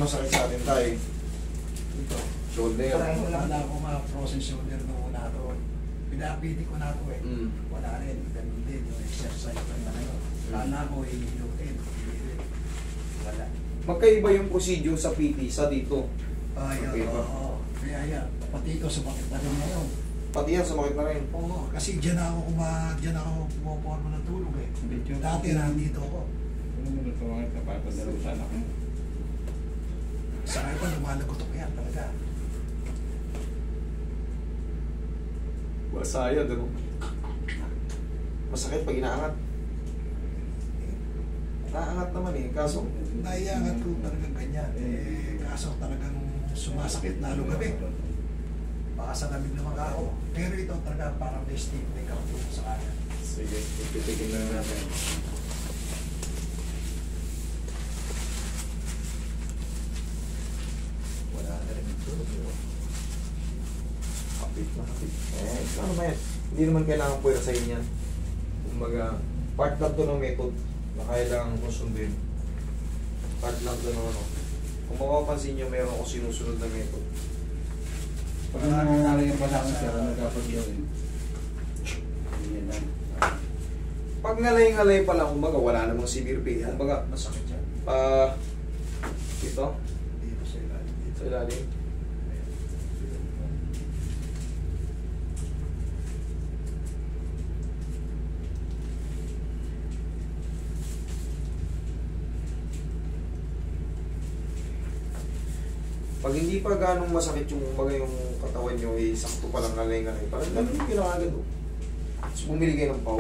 masakit sa atin tayo. Ito. Shoulder. Wala ako ma-frozen shoulder nung una to. Pinapiti ko na to eh. Wala rin. Ganun din. Yung exercise ko na ngayon. Kala ko hihilutin. Wala. Magkaiba yung procedure sa PT sa dito. Ay, Magkaiba. oo. Kaya yan. Pati ito sumakit na rin ngayon. Pati yan, sumakit na rin. Oo. Kasi dyan ako pumaporma ng tulog eh. Dati nandito ako. Ano mo na tumakit ka para padalo sa anak mo? Sa ngayon pa, lumalagotok yan talaga. Masaya, diba? Masakit pag inaangat. Naangat naman eh, kaso... Naiangat ko talagang ganyan. Kaso talagang sumasakit lalo gabi. Baka sa lamig naman ako. Pero ito talaga parang may stiffening ako dito sa kanya. Sige, ipitikin na natin. Wala na rin ito. Kapit na kapit. Ano ba yan? Hindi naman kailangan puwera sa inyo yan. Kumbaga, part lang to ng method na kailangan kong sundin. Part lang to ng ano. Kung mapapansin nyo, meron ako sinusunod na method. Pag nangangalay yung pasakot siya, nagkapag gawin. Yan lang. Pag ngalay-ngalay pa lang, kumbaga, wala namang severe pain. Yan. Kumbaga, Masakit yan. ito, Dito sa ilalim. Dito. sa ilalim. Pag hindi pa ganong masakit yung kumbaga yung katawan nyo, eh, sakto pa lang ngalay-ngalay. Parang ganun yung kinakagad. Tapos bumili kayo ng pau.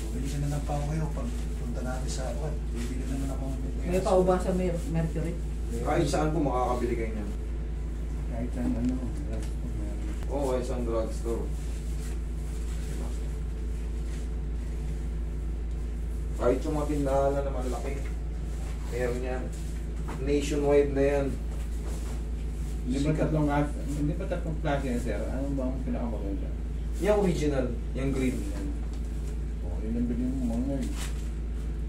Bumili ka na ng pao kayo pag punta natin sa what? Bibili naman ako. May pao ba sa Mercury? Kahit saan po makakabili kayo niyan. Kahit lang ano. Oo, kahit saan drugstore. Kahit yung mga tindahan na malaki. Meron yan. Nationwide na yan. Hindi ba tatlong klase yan, sir? Ano ba ang pinakamaganda? Yung original, yung green. Oo, yun ang bilhin mo mga nerd.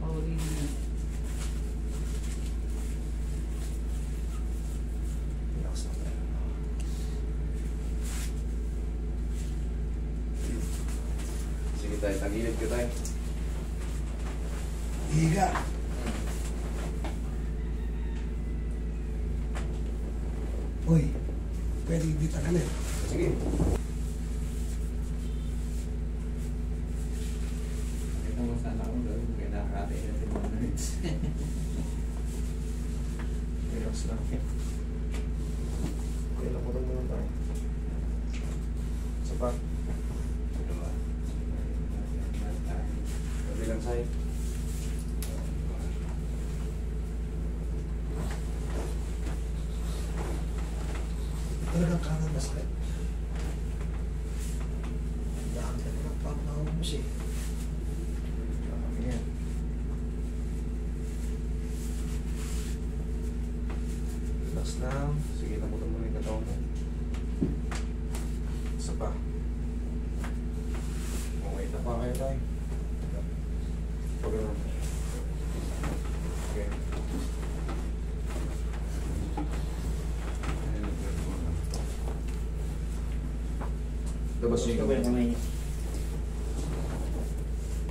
Oo, yun. Relax na tayo. Sige tayo, tagilid ka tayo. Higa. Uy, pwede hindi tagalin. Sige. Ito mo sana ako doon. Kaya nakakatay na si mga nerds. Relax lang. Okay, laputan mo lang tayo. Isa pa. Kabilang side. Talagang kanan masakit. Dahil talagang pang mo siya. Ayan. Relax lang. Sige, laputan mo lang yung katawan mo. Isa pa. Okay, tapa kayo tayo. Pag ganun. Okay. Labas nyo yung kamay.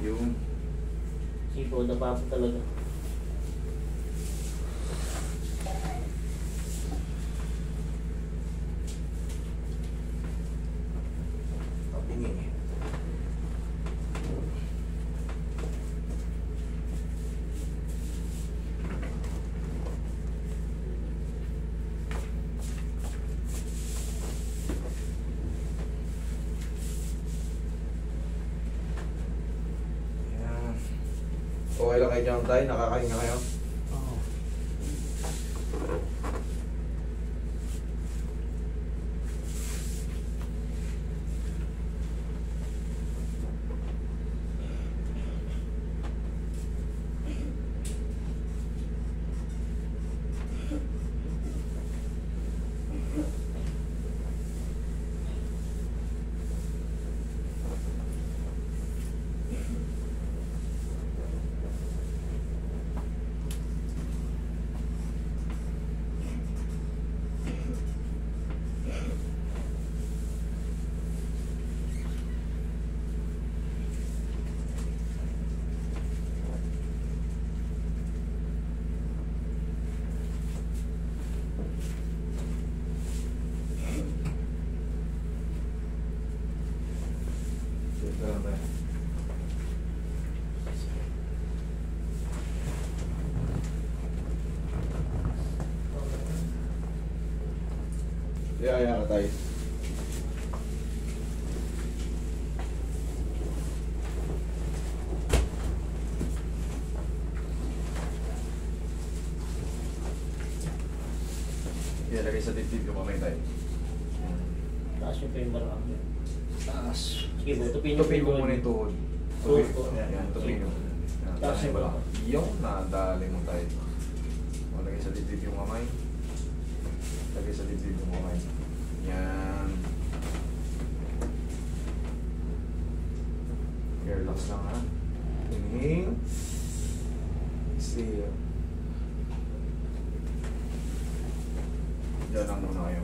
Yung Sipo na pa po talaga. tapingin. Okay lang kayo dyan tayo, nakakahinga kayo. Oo. Yaya ka tayo. Lagay sa dibdib yung kamay tayo. Taas yung pa yung balakang. Taas. Sige po, tupin Tupin mo muna yung tuhod. Tuhod po. Yan, tupin mo. Yan, Taas taas yung mo lang. Yung nadali mo tayo. O, lagay sa dibdib yung kamay. Lagay sa dibdib yung kamay. Yan. Relax lang ha. Inhale. Exhale. Diyan lang muna kayo.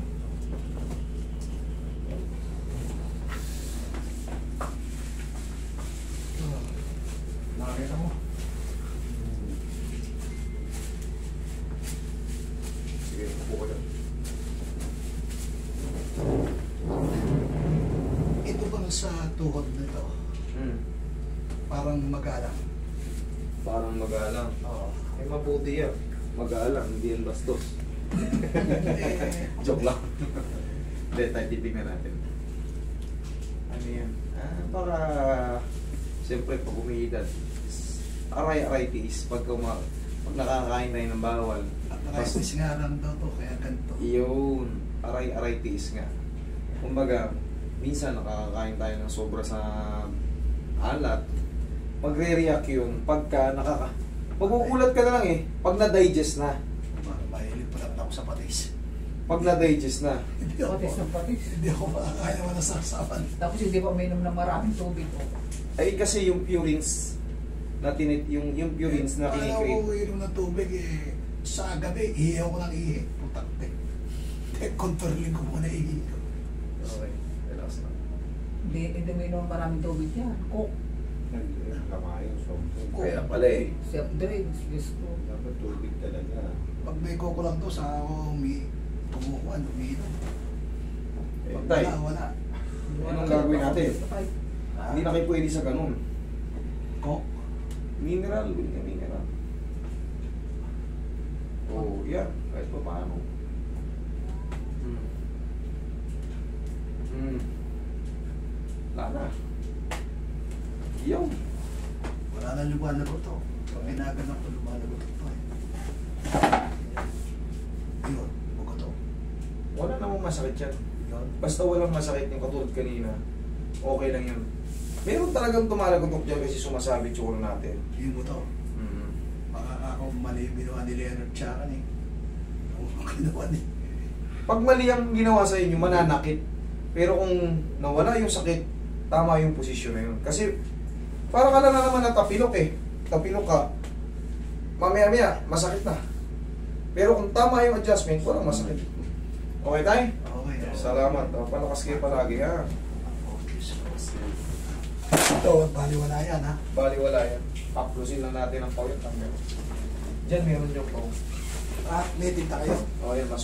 Nakakita mo? Sige, upo ko dyan. Ito bang sa tuhod nito? Parang magalang. Parang magalang. Oo. Ay, mabuti yan. Magalang, hindi yan bastos. Eh, Joke lang. Hindi, tayo titignan natin. Ano yan? Para, siyempre, pag umiidad, aray-aray tiis. Pag nakakain tayo ng bawal. At nakaitis nga lang daw to, kaya ganito. Yun, aray-aray tiis nga. Kumbaga, minsan nakakakain tayo ng sobra sa alat. Magre-react yun pagka magugulat ka na lang eh, pag na-digest na. Mahilig pa lang ako sa patis. Pag na-digest na. Hindi ako, Patis ng patis. hindi ako makakain naman ng sarsapan. Tapos hindi pa uminom ng maraming tubig. Ay kasi yung purines na yung purines na Ayaw ko kinikreate. inom ng tubig eh. Sa gabi, ihiyaw ko ng ihi. Putakte. Controlling ko muna ihi ko. Okay, relax lang. Hindi uminom ng maraming tubig yan. Coke, Kaya pala eh. self drinks, gusto. Dapat tubig talaga. Pag may koko lang to, sa ako kumukuhan, umiinom. Tay, Wala. anong gagawin natin? Ah, Hindi na kayo pwede sa ganun. Coke. Mineral, bili ka mineral. Oh, yan. Kahit pa paano. Wala na. Yung. Wala na lumalagot to. Pag ginaganap ko, lumalagot to eh. Yun, buko to. Wala namang masakit yan. Yun. Basta walang masakit yung katulad kanina, okay lang yun. Meron talagang tumalagotok dyan kasi sumasabit yung ulo natin. Yung buto. Baka ako mali yung ginawa ni Leonard Chacan eh. Yung ginawa ni... Pag mali ang ginawa sa inyo, mananakit. Pero kung nawala yung sakit, tama yung posisyon na yun. Kasi parang ka na naman natapilok eh. Tapilok ka. Mamaya-maya, masakit na. Pero kung tama yung adjustment, walang masakit. Okay tayo? Okay. Salamat. Palakas kayo palagi ha. Ito, baliwala yan ha. Baliwala yan. Kaplusin lang natin ang pawit. Diyan meron yung pawit. Ah, may tinta kayo. O yan, mas